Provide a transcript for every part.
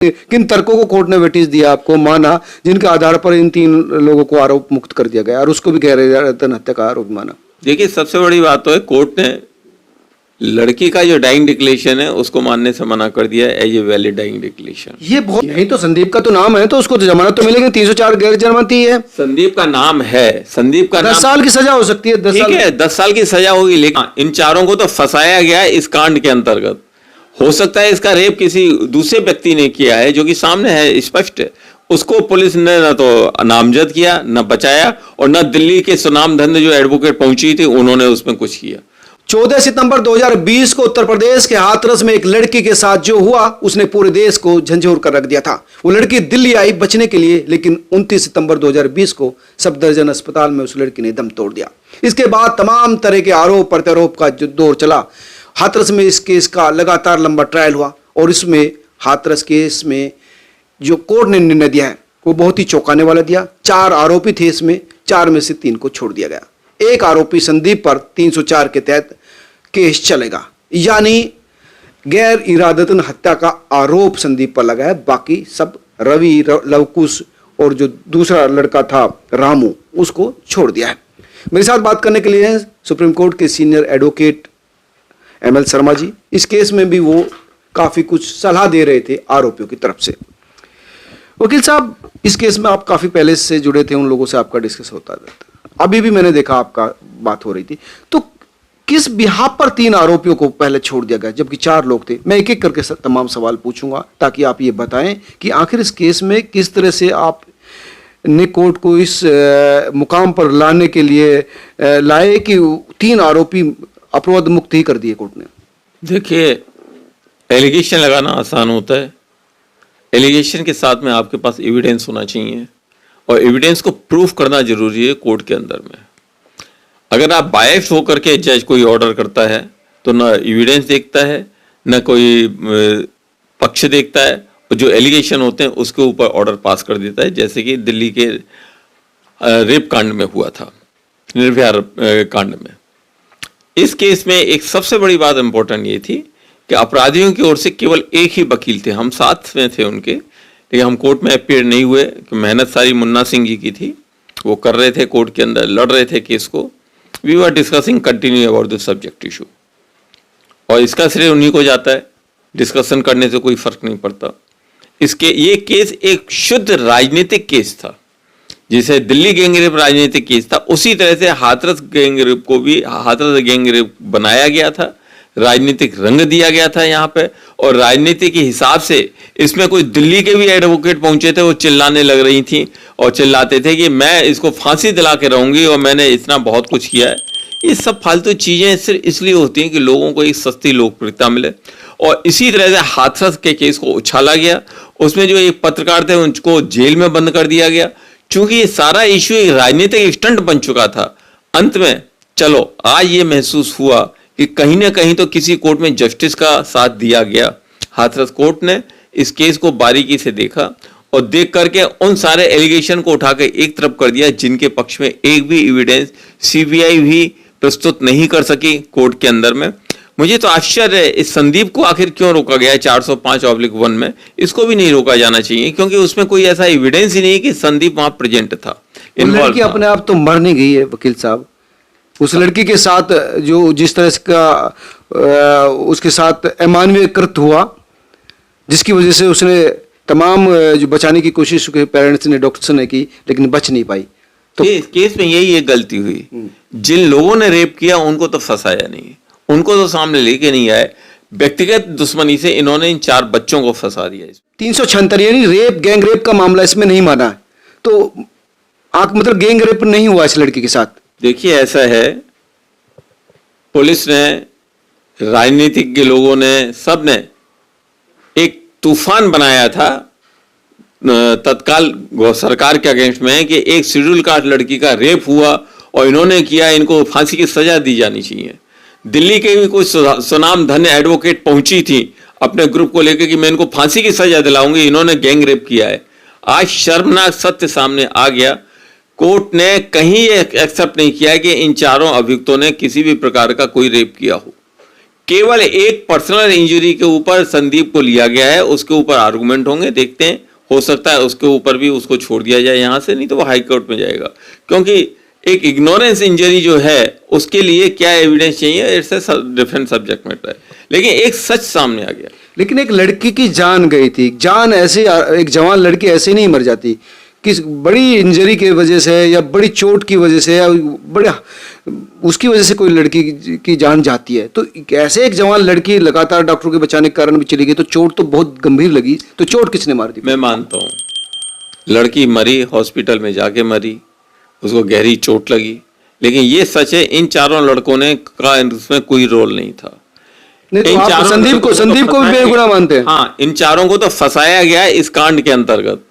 किन तर्कों को कोर्ट ने वेटिस दिया आपको, माना, जिनके आधार पर इन 3 लोगों को आरोप मुक्त कर दिया गया और उसको भी गैररतन हत्या का आरोप माना? देखिए, सबसे बड़ी बात तो है कोर्ट ने लड़की का जो डाइंग डिक्लेरेशन है उसको मानने से मना कर दिया as a valid dying declaration. ये बहुत, यही तो संदीप का तो नाम है, तो उसको तो जमानत तो मिलेगी। 304 गैर जमानती है। संदीप का नाम है, संदीप का 10 साल की सजा हो सकती है। 10 ठीक साल है, 10 साल की सजा होगी, लेकिन इन चारों को तो फंसाया गया है इस कांड के अंतर्गत। हो सकता है इसका रेप किसी दूसरे व्यक्ति ने किया है, जो कि सामने है, स्पष्ट है। उसको पुलिस ने न तो नामजद किया, न बचाया, और न दिल्ली के सुनामधन्य जो एडवोकेट पहुंची थी उन्होंने उसमें कुछ किया। 14 सितंबर 2020 को उत्तर प्रदेश के हाथरस में एक लड़की के साथ जो हुआ, उसने पूरे देश को झंझोर कर रख दिया था। वो लड़की दिल्ली आई बचने के लिए, लेकिन 29 सितंबर 2020 को सफदरजंग अस्पताल में उस लड़की ने दम तोड़ दिया। इसके बाद तमाम तरह के आरोप प्रत्यारोप का जो दौर चला। हाथरस में इस केस का लगातार लंबा ट्रायल हुआ, और इसमें हाथरस केस में जो कोर्ट ने निर्णय दिया है वो बहुत ही चौंकाने वाला दिया। 4 आरोपी थे इसमें, 4 में से 3 को छोड़ दिया गया। एक आरोपी संदीप पर 304 के तहत केस चलेगा, यानी गैर इरादतन हत्या का आरोप संदीप पर लगा है। बाकी सब रवि, लवकुश और जो दूसरा लड़का था रामू, उसको छोड़ दिया है। मेरे साथ बात करने के लिए सुप्रीम कोर्ट के senior advocate ML Sharma ji. इस केस में भी वो काफी कुछ सलाह दे रहे थे आरोपियों की तरफ से। वकील साहब, इस केस में आप काफी पहले से जुड़े थे, उन लोगों से आपका डिस्कस होता रहता, अभी भी मैंने देखा आपका बात हो रही थी। तो किस बिहाफ पर 3 आरोपियों को पहले छोड़ दिया गया जबकि 4 लोग थे? मैं एक एक करके तमाम सवाल पूछूंगा ताकि आप ये बताएं कि आखिर इस केस में किस तरह से आप ने कोर्ट को इस मुकाम पर लाने के लिए लाए कि 3 आरोपी अपराध मुक्त ही कर दिए कोर्ट ने। देखिए, एलिगेशन लगाना आसान होता है, एलिगेशन के साथ में आपके पास एविडेंस होना चाहिए, और एविडेंस को प्रूफ करना जरूरी है कोर्ट के अंदर में। अगर आप बायस्ड होकर के जज कोई ऑर्डर करता है तो ना एविडेंस देखता है, ना कोई पक्ष देखता है, और जो एलिगेशन होते हैं उसके ऊपर ऑर्डर पास कर देता है, जैसे कि दिल्ली के रेप कांड में हुआ था, निर्भया कांड में। इस केस में एक सबसे बड़ी बात इंपॉर्टेंट ये थी कि अपराधियों की ओर से केवल एक ही वकील थे, हम साथ में थे उनके, लेकिन हम कोर्ट में अपीयर नहीं हुए कि मेहनत सारी मुन्ना सिंह जी की थी। वो कर रहे थे कोर्ट के अंदर, लड़ रहे थे केस को। We were discussing continue about this subject issue, और इसका श्रेय उन्हीं को जाता है, डिस्कशन करने से कोई फर्क नहीं पड़ता। ये केस एक शुद्ध राजनीतिक केस था। जैसे दिल्ली गैंगरेप राजनीतिक केस था, उसी तरह से हाथरस गैंगरेप को भी हाथरस गैंगरेप बनाया गया था, राजनीतिक रंग दिया गया था यहाँ पे। और राजनीति के हिसाब से इसमें कोई दिल्ली के भी एडवोकेट पहुंचे थे, वो चिल्लाने लग रही थी और चिल्लाते थे कि मैं इसको फांसी दिला के रहूंगी और मैंने इतना बहुत कुछ किया है। ये सब फालतू चीजें सिर्फ इसलिए होती हैं कि लोगों को एक सस्ती लोकप्रियता मिले, और इसी तरह से हाथरस के केस को उछाला गया। उसमें जो एक पत्रकार थे उनको जेल में बंद कर दिया गया, क्योंकि ये सारा इश्यू एक राजनीतिक स्टंट बन चुका था। अंत में चलो आज ये महसूस हुआ कि कहीं ना कहीं तो किसी कोर्ट में जस्टिस का साथ दिया गया। हाथरस कोर्ट ने इस केस को बारीकी से देखा, और देख करके उन सारे एलिगेशन को उठा के एक तरफ कर दिया जिनके पक्ष में एक भी एविडेंस CBI भी प्रस्तुत नहीं कर सकी कोर्ट के अंदर में। मुझे तो आश्चर्य है, इस संदीप को आखिर क्यों रोका गया है 405/1 में? इसको भी नहीं रोका जाना चाहिए, क्योंकि उसमें कोई ऐसा एविडेंस ही नहीं कि संदीप वहां प्रेजेंट था। लड़की अपने आप तो मर नहीं गई है वकील साहब। उस लड़की के साथ जो जिस तरह का उसके साथ अमानवीय कृत्य हुआ, जिसकी वजह से उसने तमाम जो बचाने की कोशिश उसके पेरेंट्स ने, डॉक्टर्स ने की, लेकिन बच नहीं पाई। तो केस में यही एक गलती हुई, जिन लोगों ने रेप किया उनको तो फंसाया नहीं, उनको तो सामने लेके नहीं आए। व्यक्तिगत दुश्मनी से इन्होंने इन 4 बच्चों को फंसा दिया। 376 यानी रेप, गैंग रेप का मामला इसमें नहीं माना है, तो मतलब गैंग रेप नहीं हुआ इस लड़की के साथ। देखिए, ऐसा है, पुलिस ने, राजनीतिक के लोगों ने, सब ने एक तूफान बनाया था तत्काल सरकार के अगेंस्ट में कि एक शेड्यूल कास्ट लड़की का रेप हुआ और इन्होंने किया, इनको फांसी की सजा दी जानी चाहिए। दिल्ली के भी कुछ सुनाम धन्य एडवोकेट पहुंची थी अपने ग्रुप को लेकर कि मैं इनको फांसी की सजा दिलाऊंगी, इन्होंने गैंग रेप किया है। आज शर्मनाक सत्य सामने आ गया। कोर्ट ने कहीं एक्सेप्ट नहीं किया कि इन 4 अभियुक्तों ने किसी भी प्रकार का कोई रेप किया हो। केवल एक पर्सनल इंजरी के ऊपर संदीप को लिया गया है, उसके ऊपर आर्गुमेंट होंगे, देखते हैं, हो सकता है उसके ऊपर भी उसको छोड़ दिया जाए यहां से, नहीं तो वो हाई कोर्ट में जाएगा, क्योंकि एक इग्नोरेंस इंजरी जो है उसके लिए क्या एविडेंस चाहिए, it's a different subject matter है। लेकिन एक सच सामने आ गया। लेकिन एक लड़की की जान गई थी, जान ऐसे, एक जवान लड़की ऐसे नहीं मर जाती, किस बड़ी इंजरी की वजह से या बड़ी चोट की वजह से या बड़े उसकी वजह से कोई लड़की की जान जाती है। तो ऐसे एक जवान लड़की लगातार डॉक्टरों के बचाने के कारण भी चली गई, तो चोट तो बहुत गंभीर लगी, तो चोट किसने मार दी? मैं मानता हूँ लड़की मरी, हॉस्पिटल में जाके मरी, उसको गहरी चोट लगी, लेकिन ये सच है इन चारों लड़कों ने का उसमें कोई रोल नहीं था। नहीं तो आप संदीप को भी बेगुनाह मानते हैं? हाँ, इन चारों को तो फंसाया गया है इस कांड के अंतर्गत।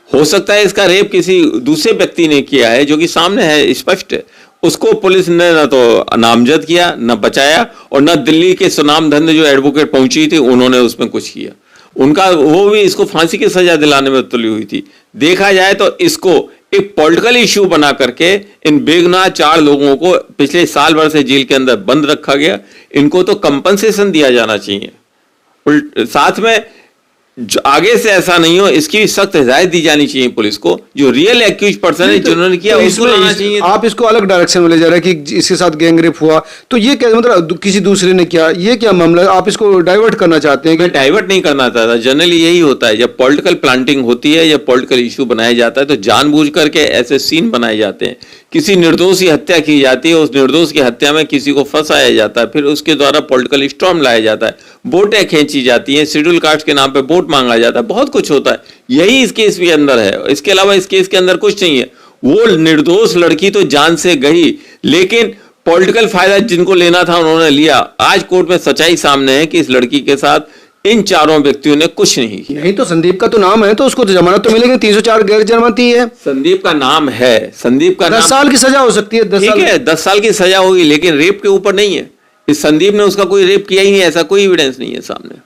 हो सकता है इसका रेप किसी दूसरे व्यक्ति ने किया है, जो कि सामने है, स्पष्ट है। उसको पुलिस ने न तो नामजद किया, न बचाया, और न दिल्ली के सुनामधन्य जो एडवोकेट पहुंची थी उन्होंने उसमें कुछ किया। उनका वो भी इसको फांसी की सजा दिलाने में तुली हुई थी। देखा जाए तो इसको एक पॉलिटिकल इश्यू बना करके इन बेगुनाह 4 लोगों को पिछले साल भर से जेल के अंदर बंद रखा गया। इनको तो कंपनसेशन दिया जाना चाहिए। साथ में आगे से ऐसा नहीं हो, इसकी भी सख्त हिदायत दी जानी चाहिए पुलिस को। जो रियल एक्यूज पर्सन है जिन्होंने किया उसको लाना चाहिए। आप इसको अलग डायरेक्शन में ले जा रहे हैं कि इसके साथ गैंगरेप हुआ, तो ये क्या मतलब किसी दूसरे ने किया, ये क्या मामला है? आप इसको डाइवर्ट करना चाहते हैं? मैं डाइवर्ट नहीं करना चाहता। जनरली यही होता है, जब पॉलिटिकल प्लांटिंग होती है या पॉलिटिकल इशू बनाया जाता है तो जानबूझ करके ऐसे सीन बनाए जाते हैं। किसी निर्दोष की हत्या की जाती है, उस निर्दोष की हत्या में किसी को फंसाया जाता है, फिर उसके द्वारा पॉलिटिकल स्टॉर्म लाया जाता है, वोटें खींची जाती हैं, शेड्यूल कास्ट के नाम पे वोट मांगा जाता है, बहुत कुछ होता है। यही इस केस के अंदर है, इसके अलावा इस केस के अंदर कुछ नहीं है। वो निर्दोष लड़की तो जान से गई, लेकिन पॉलिटिकल फायदा जिनको लेना था उन्होंने लिया। आज कोर्ट में सच्चाई सामने है कि इस लड़की के साथ इन चारों व्यक्तियों ने कुछ नहीं किया। नहीं तो संदीप का तो नाम है, तो उसको तो जमानत तो मिलेगी। 304 गैर जमानती है। संदीप का नाम है, संदीप का 10 साल की सजा हो सकती है। 10 ठीक साल है, 10 साल की सजा होगी, लेकिन रेप के ऊपर नहीं है। इस संदीप ने उसका कोई रेप किया ही नहीं, ऐसा कोई एविडेंस नहीं है सामने।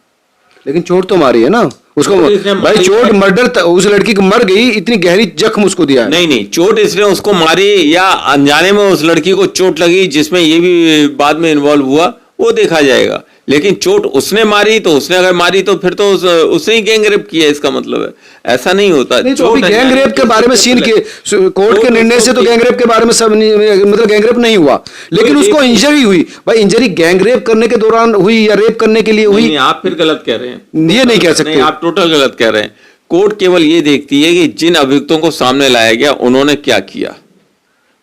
लेकिन चोट तो मारी है ना उसको। भाई चोट मर्डर, उस लड़की को मर गई, इतनी गहरी जख्म उसको दिया है। नहीं, चोट इसने उसको मारी या अनजाने में उस लड़की को चोट लगी, जिसमें ये भी बाद में इन्वॉल्व हुआ, वो देखा जाएगा। लेकिन चोट उसने मारी, तो उसने अगर मारी तो फिर तो उसने ही गैंग रेप किया, इसका मतलब है। ऐसा नहीं होता। नहीं तो अभी गैंग रेप के बारे में सीन के कोर्ट के निर्णय से तो गैंग रेप के बारे में सब मतलब गैंग रेप नहीं हुआ, लेकिन उसको इंजरी हुई। भाई इंजरी गैंग रेप करने के दौरान हुई या रेप करने के लिए हुई? नहीं, आप फिर गलत कह रहे हैं, ये नहीं कह सकते। आप टोटल गलत कह रहे हैं। कोर्ट केवल ये देखती है कि जिन अभियुक्तों को सामने लाया गया उन्होंने क्या किया।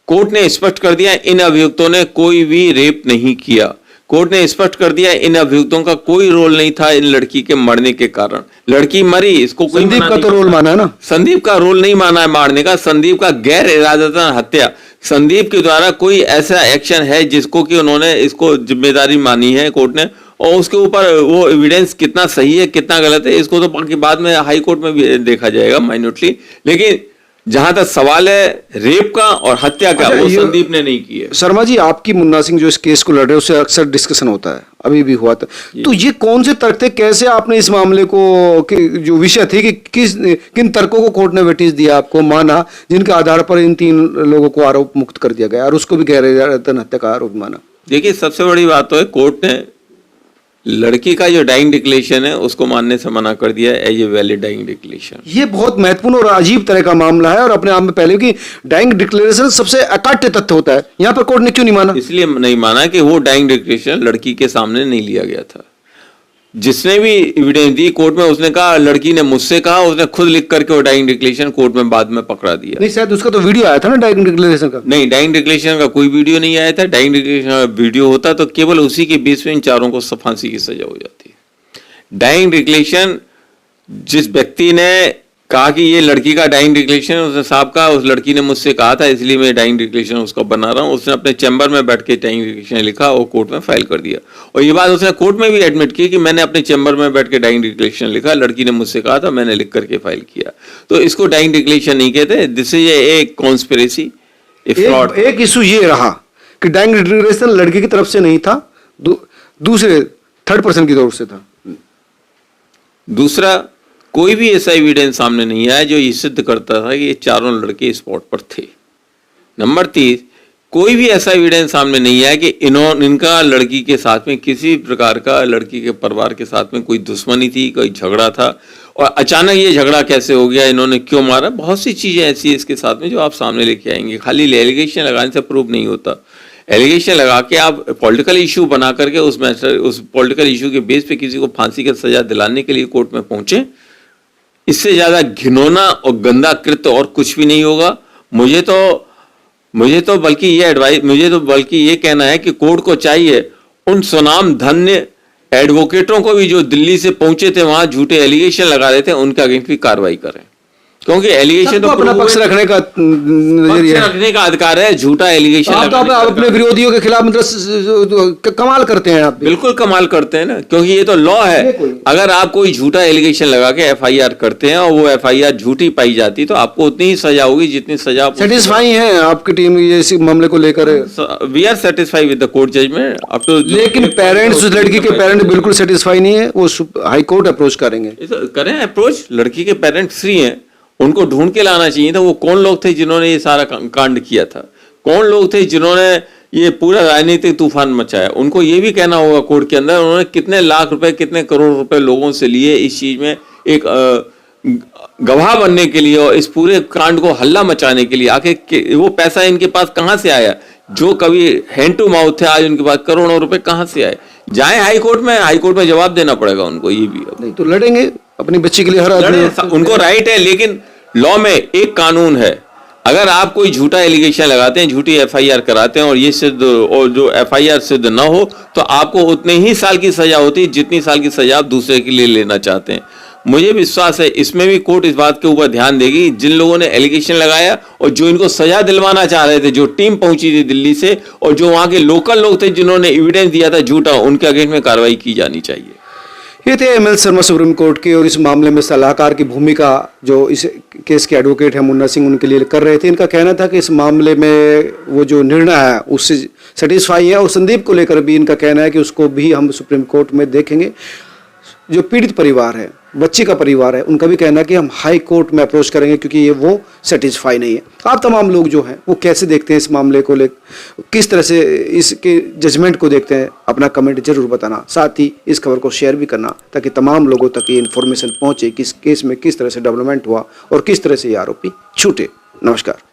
कोर्ट ने स्पष्ट कर दिया इन अभियुक्तों ने कोई भी रेप नहीं किया। कोर्ट ने स्पष्ट कर दिया इन अभियुक्तोों का कोई रोल नहीं था इन लड़की के मरने के कारण। लड़की मरी, इसको कोई संदीप का तो रोल माना है ना। संदीप का रोल नहीं माना है मारने का। संदीप का गैर इरादतन हत्या, संदीप के द्वारा कोई ऐसा एक्शन है जिसको कि उन्होंने इसको जिम्मेदारी मानी है कोर्ट ने, और उसके ऊपर वो एविडेंस कितना सही है कितना गलत है इसको तो बाकी बाद में हाई कोर्ट में भी देखा जाएगा माइन्यूटली। लेकिन जहां तक सवाल है रेप का और हत्या का, वो संदीप ने नहीं की है। शर्मा जी, आपकी मुन्ना सिंह जो इस केस को लड़ रहे हैं उससे अक्सर डिस्कशन होता है, अभी भी हुआ था, तो ये कौन से तर्क थे, कैसे आपने इस मामले को जो विषय थी कि किन तर्कों को कोर्ट ने वेटिस दिया, आपको माना, जिनके आधार पर इन 3 लोगों को आरोप मुक्त कर दिया गया और उसको भी गैर इरादतन हत्या का आरोप माना? देखिए, सबसे बड़ी बात तो है कोर्ट ने लड़की का जो डाइंग डिक्लेरेशन है उसको मानने से मना कर दिया as a valid dying declaration. ये बहुत महत्वपूर्ण और अजीब तरह का मामला है और अपने आप में पहले कि डाइंग डिक्लेरेशन सबसे अकाट्य तथ्य होता है, यहाँ पर कोर्ट ने क्यों नहीं माना? इसलिए नहीं माना कि वो डाइंग डिक्लेरेशन लड़की के सामने नहीं लिया गया था। जिसने भी एविडेंस दी कोर्ट में, उसने कहा लड़की ने मुझसे कहा, उसने खुद लिख करके वो डाइंग डिक्लेरेशन कोर्ट में बाद में पकड़ा दिया। नहीं, शायद उसका तो वीडियो आया था ना डाइंग डिक्लेरेशन का। नहीं, डाइंग डिक्लेरेशन का कोई वीडियो नहीं आया था। डाइंग डिक्लेरेशन का वीडियो होता तो केवल उसी के बीच में इन चारों को फांसी की सजा हो जाती। डाइंग डिक्लेरेशन जिस व्यक्ति ने कहा कि ये लड़की का डाइंग डिक्लेरेशन, उसने साहब कहा उस लड़की ने मुझसे कहा था इसलिए मैं डाइंग डिक्लेरेशन उसका बना रहा हूँ। उसने अपने चैम्बर में बैठ के डाइंग डिक्लेरेशन लिखा और कोर्ट में फाइल कर दिया, और ये बात उसने कोर्ट में भी एडमिट की कि मैंने अपने चैम्बर में बैठ के डाइंग डिक्लेरेशन लिखा, लड़की ने मुझसे कहा था, मैंने लिख करके फाइल किया। तो इसको डाइंग डिक्लेरेशन नहीं कहते, this is a conspiracy, A fraud. एक इशू ये रहा कि डाइंग डिक्लेरेशन लड़की की तरफ से नहीं था, दूसरे थर्ड पर्सन की तरफ से था। दूसरा, कोई भी ऐसा एविडेंस सामने नहीं आया जो ये सिद्ध करता था कि ये चारों लड़के स्पॉट पर थे। नंबर 3, कोई भी ऐसा एविडेंस सामने नहीं आया कि इनका लड़की के साथ में किसी प्रकार का, लड़की के परिवार के साथ में कोई दुश्मनी थी, कोई झगड़ा था, और अचानक ये झगड़ा कैसे हो गया, इन्होंने क्यों मारा। बहुत सी चीजें ऐसी है इसके साथ में जो आप सामने लेके आएंगे। खाली एलिगेशन लगाने से प्रूव नहीं होता। एलिगेशन लगा के आप पॉलिटिकल इशू बना करके उस पॉलिटिकल इशू के बेस पे किसी को फांसी की सजा दिलाने के लिए कोर्ट में पहुंचे, इससे ज्यादा घिनौना और गंदा कृत्य और कुछ भी नहीं होगा। मुझे तो बल्कि ये कहना है कि कोर्ट को चाहिए उन सुनाम धन्य एडवोकेटों को भी जो दिल्ली से पहुंचे थे, वहां झूठे एलिगेशन लगा रहे थे, उनके अगेंस्ट भी कार्रवाई करें, क्योंकि एलिगेशन तो अपना पक्ष रखने का नजरिया, रखने का अधिकार है। झूठा एलिगेशन आप अपने विरोधियों के खिलाफ मतलब कमाल करते हैं आप। बिल्कुल कमाल करते हैं ना, क्योंकि ये तो लॉ है। अगर आप कोई झूठा एलिगेशन लगा के एफआईआर करते हैं और वो एफआईआर झूठी पाई जाती तो आपको उतनी ही सजा होगी जितनी सजा। सेटिस्फाई है आपकी टीम ये इस मामले को लेकर? We are satisfied with the court judgment up to. लेकिन पेरेंट्स, उस लड़की के पेरेंट बिल्कुल सेटिस्फाई नहीं है, वो हाई कोर्ट अप्रोच करेंगे। करें अप्रोच, लड़की के पेरेंट फ्री हैं, उनको ढूंढ के लाना चाहिए था। वो कौन लोग थे जिन्होंने ये सारा कांड किया था, कौन लोग थे जिन्होंने ये पूरा राजनीतिक तूफान मचाया, उनको ये भी कहना होगा कोर्ट के अंदर उन्होंने कितने लाख रुपए, कितने करोड़ रुपए लोगों से लिए इस चीज में एक गवाह बनने के लिए और इस पूरे कांड को हल्ला मचाने के लिए। आखिर वो पैसा इनके पास कहां से आया? जो कभी हैंड टू माउथ थे, आज उनके पास करोड़ों रुपए कहां से आए? जाए हाई कोर्ट में जवाब देना पड़ेगा उनको। ये भी नहीं तो लड़ेंगे अपनी बच्ची के लिए, हर आदमी उनको राइट है। लेकिन लॉ में एक कानून है, अगर आप कोई झूठा एलिगेशन लगाते हैं, झूठी एफआईआर कराते हैं और ये सिद्ध, और जो एफआईआर सिद्ध ना हो तो आपको उतने ही साल की सजा होती है जितनी साल की सजा आप दूसरे के लिए लेना चाहते हैं। मुझे विश्वास है इसमें भी कोर्ट इस बात के ऊपर ध्यान देगी, जिन लोगों ने एलिगेशन लगाया और जो इनको सजा दिलवाना चाह रहे थे, जो टीम पहुंची थी दिल्ली से और जो वहां के लोकल लोग थे जिन्होंने एविडेंस दिया था झूठा, उनके अगेंस्ट में कार्रवाई की जानी चाहिए। ये थे एमएल शर्मा सुप्रीम कोर्ट के, और इस मामले में सलाहकार की भूमिका जो इस केस के एडवोकेट हैं मुन्ना सिंह उनके लिए कर रहे थे। इनका कहना था कि इस मामले में वो जो निर्णय है उससे सेटिस्फाई है, और संदीप को लेकर भी इनका कहना है कि उसको भी हम सुप्रीम कोर्ट में देखेंगे। जो पीड़ित परिवार है, बच्ची का परिवार है, उनका भी कहना है कि हम हाई कोर्ट में अप्रोच करेंगे क्योंकि ये वो सेटिस्फाई नहीं है। आप तमाम लोग जो हैं वो कैसे देखते हैं इस मामले को लेकर, किस तरह से इसके जजमेंट को देखते हैं, अपना कमेंट जरूर बताना। साथ ही इस खबर को शेयर भी करना ताकि तमाम लोगों तक ये इन्फॉर्मेशन पहुंचे कि इस केस में किस तरह से डेवलपमेंट हुआ और किस तरह से ये आरोपी छूटे। नमस्कार।